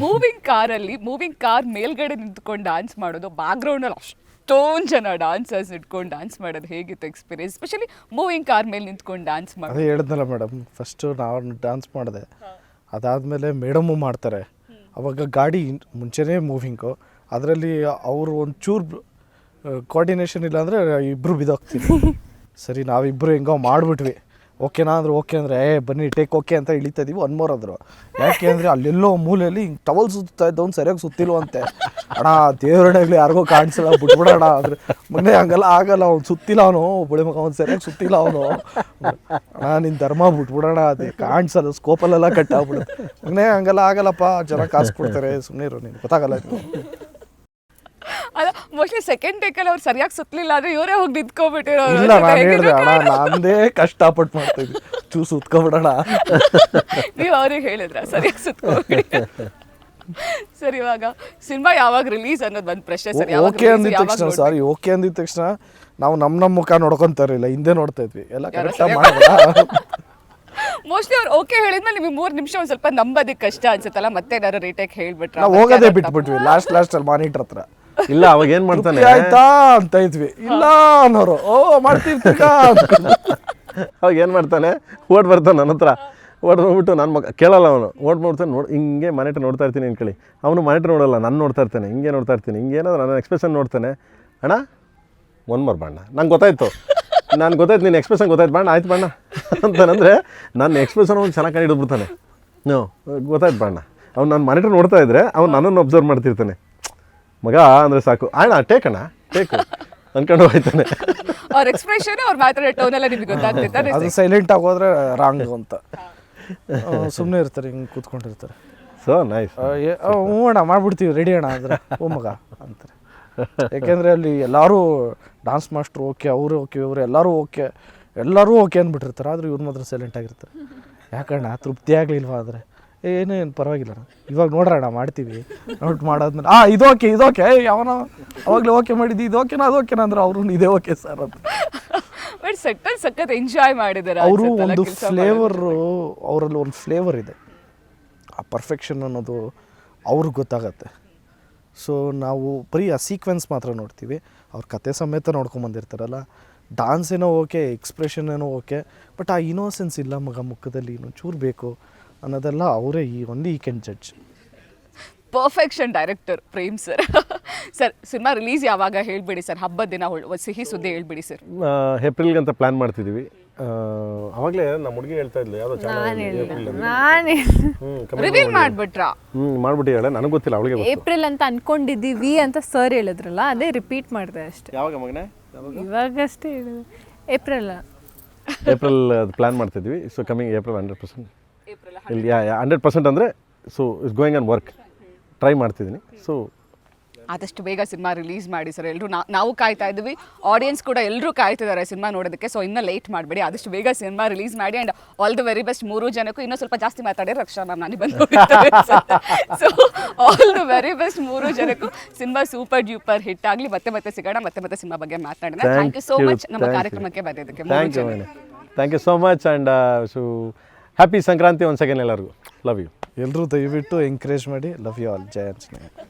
Moving car ಮೇಲ್ಗಡೆ ನಿಂತ್ಕೊಂಡು dance ಮಾಡೋದು, ಬ್ಯಾಕ್ಗ್ರೌಂಡಲ್ಲಿ ಅಷ್ಟೊಂದು ಜನ ಡಾನ್ಸರ್ಸ್ ಇಟ್ಕೊಂಡು ಡ್ಯಾನ್ಸ್ ಮಾಡೋದು ಹೇಗಿತ್ತು ಎಕ್ಸ್ಪೀರಿಯನ್ಸ್, ಸ್ಪೆಷಲಿ ಮೂವಿಂಗ್ ಕಾರ್ ಮೇಲೆ ನಿಂತ್ಕೊಂಡು ಡ್ಯಾನ್ಸ್ ಮಾಡೋದು? ಅದೇ ಹೇಳಿದ್ನಲ್ಲ ಮೇಡಮ್, ಫಸ್ಟು ನಾವು ಡ್ಯಾನ್ಸ್ ಮಾಡಿದೆ, ಅದಾದಮೇಲೆ ಮೇಡಮು ಮಾಡ್ತಾರೆ. ಅವಾಗ ಗಾಡಿ ಮುಂಚೆನೇ ಮೂವಿಂಗು, ಅದರಲ್ಲಿ ಅವರು ಒಂಚೂರು ಕೋಆರ್ಡಿನೇಷನ್ ಇಲ್ಲ ಅಂದರೆ ಇಬ್ಬರು ಬಿದ್ದೋಗ್ತೀವಿ. ಸರಿ ನಾವಿಬ್ಬರು ಹೆಂಗೋ ಮಾಡಿಬಿಟ್ವಿ. ಓಕೆನಾ ಅಂದ್ರೆ ಓಕೆ ಅಂದರೆ ಬನ್ನಿ ಟೇಕ್ ಓಕೆ ಅಂತ ಇಳಿತಾ ಇದೀವಿ. ಒನ್ ಮೋರ್ ಅಂದರು. ಯಾಕೆ ಅಂದರೆ ಅಲ್ಲೆಲ್ಲೋ ಮೂಲೆಯಲ್ಲಿ ಹಿಂಗೆ ಟವಲ್ ಸುತ್ತಾ ಇದ್ದವ್ನು ಸರಿಯಾಗಿ ಸುತ್ತಿಲ್ವಂತೆ. ಅಣ್ಣ ದೇವರಡಾಗಲಿ ಯಾರಿಗೋ ಕಾಣಿಸಲ್ಲ ಬಿಟ್ಬಿಡೋಣ ಅಂದರೆ, ಮಗನೇ ಹಂಗೆಲ್ಲ ಆಗಲ್ಲ, ಅವ್ನು ಸುತ್ತಿಲ್ಲ, ಅವನು ಬುಳಿ ಮಗ ಅವ್ನು ಸರಿಯಾಗಿ ಸುತ್ತಿಲ್ಲ ಅವನು. ಅಣ್ಣ ನಿನ್ನ ಧರ್ಮ ಬಿಟ್ಬಿಡೋಣ, ಅದೇ ಕಾಣಿಸಲ್ಲ, ಸ್ಕೋಪಲ್ಲೆಲ್ಲ ಕಟ್ ಆಗ್ಬಿಡುತ್ತೆ. ಮಗನೇ ಹಂಗೆಲ್ಲ ಆಗಲ್ಲಪ್ಪ, ಜನ ಕಾಸು ಕೊಡ್ತಾರೆ, ಸುಮ್ಮನೆ ಇರು, ನೀನು ಗೊತ್ತಾಗಲ್ಲ. ಅಲ್ಲ, ಮೋಸ್ಟ್ಲಿ ಸೆಕೆಂಡ್ ಟೇಕಲ್ಲಿ ಅವ್ರು ಸರಿಯಾಗಿ ಸುತ್ತಲಿಲ್ಲ ಅಂದರೆ ಇವರೇ ಹೋಗಿ ನಿಂತ್ಕೊಬಿಟ್ಟಿರೋ. ಇಲ್ಲ, ನಾನು ಹೇಳಿದೆ ಅಣ್ಣ ನಂದೇ ಕಷ್ಟಪಟ್ಟು ಮಾಡ್ತಾಯಿದ್ವಿ, ಸುತ್ಕೊಬಿಡೋಣ. ನೀವು ಅವ್ರಿಗೆ ಹೇಳಿದ್ರ ಸರಿಯಾಗಿ ಸುತ್ಕೊಬಿಡಿ. ಸರಿ, ಇವಾಗ ಸಿನಿಮಾ ಯಾವಾಗ ರಿಲೀಸ್ ಅನ್ನೋದು ಒಂದು ಪ್ರಶ್ನೆ ಸರ್. ಓಕೆ ಅಂದಿದ ತಕ್ಷಣ ಓಕೆ ಅಂದಿದ ತಕ್ಷಣ ನಾವು ನಮ್ಮ ಮುಖ ನೋಡ್ಕೊಂತ ಇರಲಿಲ್ಲ, ಹಿಂದೆ ನೋಡ್ತಾ ಇದ್ವಿ. ಎಲ್ಲ ಕರೆಕ್ಟಾಗಿ ಮಾಡೋಣ. ಮೋಸ್ಟ್ಲಿ ಅವ್ರು ಓಕೆ ಹೇಳಿದ್ಮೇಲೆ ನಿಮಗೆ 3 ನಿಮಿಷ ಒಂದು ಸ್ವಲ್ಪ ನಂಬೋದಕ್ಕೆ ಕಷ್ಟ ಅನ್ಸುತ್ತಲ್ಲ, ಮತ್ತೆ ಏನಾದ್ರು ರೇಟಾಗಿ ಹೇಳ್ಬಿಟ್ರೆ? ನಾವು ಹೋಗೋದೇ ಬಿಟ್ಬಿಟ್ವಿ ಲಾಸ್ಟಲ್ಲಿ ಮಾನಿಟರ್ ಹತ್ರ. ಇಲ್ಲ, ಅವಾಗ ಏನು ಮಾಡ್ತಾನೆ ಆಯ್ತಾ ಅಂತ ಇದ್ವಿ. ಇಲ್ಲ ಅನ್ನೋರು ಓ ಮಾಡ್ತಿರ್ತೀಗ. ಅವಾಗ ಏನು ಮಾಡ್ತಾನೆ, ಓಡ್ ಬರ್ತಾನೆ ನನ್ನ ಹತ್ರ. ಓಡ್ ಬಂದ್ಬಿಟ್ಟು ನನ್ನ ಮಗ ಕೇಳಲ್ಲ, ಅವನು ಓಡ್ ಮಾಡ್ತಾನೆ. ಹಿಂಗೆ ಮಾನಿಟರ್ ನೋಡ್ತಾ ಇರ್ತೀನಿ ಅಂದ್ಕೊಳ್ಳಿ, ಅವನು ಮಾನಿಟರ್ ನೋಡಲ್ಲ, ನಾನು ನೋಡ್ತಾ ಇರ್ತಾನೆ, ಹಿಂಗೆ ನೋಡ್ತಾ ಇರ್ತೀನಿ. ಹಿಂಗೇನಾದ್ರು ನನ್ನ ಎಕ್ಸ್ಪ್ರೆಷನ್ ನೋಡ್ತಾನೆ. ಅಣ್ಣ ಒನ್ ಮೋರ್ ಬಣ್ಣ, ನಂಗೆ ಗೊತ್ತಾಯ್ತು ನಿನ್ನ ಎಕ್ಸ್ಪ್ರೆಷನ್ ಗೊತ್ತಾಯ್ತು ಬಣ್ಣ, ಆಯ್ತು ಬಣ್ಣ ಅಂತಾನಂದರೆ ನನ್ನ ಎಕ್ಸ್ಪ್ರೆಷನ್ ಅವ್ನು ಚೆನ್ನಾಗಿ ಕಂಡು ಹಿಡಿದ್ಬಿಡ್ತಾನೆ. ಗೊತ್ತಾಯ್ತು ಬಣ್ಣ. ಅವ್ನು ನಾನು ಮಾನಿಟರ್ ನೋಡ್ತಾ ಇದ್ದರೆ ಅವ್ನು ನನ್ನನ್ನು ಅಬ್ಸರ್ವ್ ಮಾಡ್ತಿರ್ತಾನೆ. ಮಗ ಅಂದರೆ ಸಾಕು, ಅಣ್ಣ ಟೇಕ್ ಅನ್ಕೊಂಡು ಹೋಗ್ತಾನೆ. ಅವ್ರ ಎಕ್ಸ್ಪ್ರೆಷನ್, ಅವ್ರು ಮಾತಾಡೋ ಟೋನ್ ಎಲ್ಲ ನಿಮಗೆ ಗೊತ್ತಾಗ್ತಿರ್ತಾರೆ. ಅದು ಸೈಲೆಂಟ್ ಆಗೋದ್ರೆ ರಾಂಗ್ ಅಂತ ಸುಮ್ಮನೆ ಇರ್ತಾರೆ, ಹಿಂಗೆ ಕೂತ್ಕೊಂಡಿರ್ತಾರೆ. ಸೊ ನೈಸ್, ಹ್ಞೂ ಅಣ್ಣ ಮಾಡ್ಬಿಡ್ತೀವಿ, ರೆಡಿ ಅಣ್ಣ ಅಂದ್ರೆ ಓ ಮಗ ಅಂತಾರೆ. ಯಾಕೆಂದರೆ ಅಲ್ಲಿ ಎಲ್ಲರೂ ಡಾನ್ಸ್ ಮಾಸ್ಟ್ರು ಓಕೆ, ಅವರು ಓಕೆ, ಇವರು ಎಲ್ಲರೂ ಓಕೆ ಅಂದ್ಬಿಟ್ಟಿರ್ತಾರೆ. ಆದರೆ ಇವ್ರು ಮಾತ್ರ ಸೈಲೆಂಟ್ ಆಗಿರ್ತಾರೆ. ಯಾಕಣ್ಣ ತೃಪ್ತಿ ಆಗಲಿಲ್ವಾ ಅಂದರೆ ಏನು ಪರವಾಗಿಲ್ಲ, ಇವಾಗ ನೋಡ್ರಣ್ಣ ಮಾಡ್ತೀವಿ, ನೋಟ್ ಮಾಡಾದ್ಮೇಲೆ ಇದೋಕೆ ಯಾವನೋ ಅವಾಗಲೇ ಓಕೆ ಮಾಡಿದ್ದು, ಇದು ಓಕೆನಾ ಅದು ಓಕೆನಾ ಅಂದ್ರೆ ಅವರು ಇದೇ ಓಕೆ ಸರ್ ಅಂತ. ಬಟ್ ಸೆಟ್ಟಲ್ಲಿ ಸಖತ್ ಎಂಜಾಯ್ ಮಾಡಿದ್ದಾರೆ ಅವರು ಒಂದು ಫ್ಲೇವರು, ಅವರಲ್ಲಿ ಒಂದು ಫ್ಲೇವರ್ ಇದೆ, ಆ ಪರ್ಫೆಕ್ಷನ್ ಅನ್ನೋದು ಅವ್ರಿಗೆ ಗೊತ್ತಾಗತ್ತೆ. ಸೊ ನಾವು ಬರೀ ಆ ಸೀಕ್ವೆನ್ಸ್ ಮಾತ್ರ ನೋಡ್ತೀವಿ, ಅವ್ರ ಕತೆ ಸಮೇತ ನೋಡ್ಕೊಂಬಂದಿರ್ತಾರಲ್ಲ. ಡಾನ್ಸ್ ಏನೋ ಓಕೆ, ಎಕ್ಸ್ಪ್ರೆಷನ್ ಏನೋ ಓಕೆ, ಬಟ್ ಆ ಇನೋಸೆನ್ಸ್ ಇಲ್ಲ ಮಗ ಮುಖದಲ್ಲಿ, ಇನ್ನೊಂದು ಚೂರು ಬೇಕು ಅನ್ನೋದೆಲ್ಲ ಅವರೇ ಈ can judge. Perfection director Prem sir. Sir cinema release ಯಾವಾಗ ಹೇಳ್ಬಿಡಿ ಸರ್, ಹಬ್ಬದ ದಿನ ಸಿಹಿ ಸುದ್ದಿ ಹೇಳ್ಬಿಡಿ ಸರ್. ಏಪ್ರಿಲ್ಗೆ ಅಂತ ಪ್ಲ್ಯಾನ್ ಮಾಡ್ತಿದ್ದೀವಿ. ಅವಾಗಲೇ ನಮ್ಮ ಹುಡುಗಿ ಹೇಳ್ತಾ ಇದ್ಲು, ಯಾವುದೋ ರಿವೀಲ್ ಮಾಡ್ಬಿಟ್ರಾ? ಮಾಡ್ಬಿಟ್ಟು ಹೇಳ, ನನಗೆ ಗೊತ್ತಿಲ್ಲ, ಅವಳಿಗೆ ಏಪ್ರಿಲ್ ಅಂತ ಅನ್ಕೊಂಡಿದ್ದೀವಿ ಅಂತ ಸರ್ ಹೇಳಿದ್ರಲ್ಲ, ಅದೇ ರಿಪೀಟ್ ಮಾಡಿದೆ ಅಷ್ಟೇ. ಯಾವಾಗ ಮಗನೇ? ಇವಾಗಷ್ಟೇ ಹೇಳಿದ್ರು, ಏಪ್ರಿಲ್ ಪ್ಲ್ಯಾನ್ ಮಾಡ್ತಿದ್ವಿ. So coming April 100%. ಇಲ್ಲಿ 100% ಅಂದರೆ so it's going on work, try ಮಾಡ್ತಿದ್ದೀನಿ. ಸೊ ಆದಷ್ಟು ಬೇಗ ಸಿನಿಮಾ ರಿಲೀಸ್ ಮಾಡಿ ಸರ್. ಎಲ್ಲರೂ ನಾವು ಕಾಯ್ತಾ ಇದ್ವಿ, ಆಡಿಯನ್ಸ್ ಕೂಡ ಎಲ್ಲರೂ ಕಾಯ್ತಿದ್ದಾರೆ ಸಿನಿಮಾ ನೋಡೋದಕ್ಕೆ. ಸೊ ಇನ್ನೂ ಲೇಟ್ ಮಾಡಬೇಡಿ, ಆದಷ್ಟು ಬೇಗ ಸಿನಿಮಾ ರಿಲೀಸ್ ಮಾಡಿ. And all the very best 3 ಜನಕ್ಕೂ. ಇನ್ನೂ ಸ್ವಲ್ಪ ಜಾಸ್ತಿ ಮಾತಾಡಿ ರಕ್ಷಾ ಮ್ಯಾಮ್ ನನಗೆ ಬಂದು. So all the very best 3 ಜನಕ್ಕೂ. ಸಿನಿಮಾ ಸೂಪರ್ ಡ್ಯೂಪರ್ ಹಿಟ್ ಆಗಲಿ. ಮತ್ತೆ ಸಿಗೋಣ, ಮತ್ತೆ ಸಿನಿಮಾ ಬಗ್ಗೆ ಮಾತಾಡೋಣ. ಥ್ಯಾಂಕ್ ಯು ಸೋ ಮಚ್ ನಮ್ಮ ಕಾರ್ಯಕ್ರಮಕ್ಕೆ ಬಂದಿದ್ದಕ್ಕೆ. Thank you so much. And so happy Sankranti once again ಎಲ್ಲರಿಗೂ. Love you. ಎಲ್ಲರೂ ದಯವಿಟ್ಟು ಎಂಕರೇಜ್ ಮಾಡಿ. Love you all. ಜಯ ಆಂಜನೇಯ.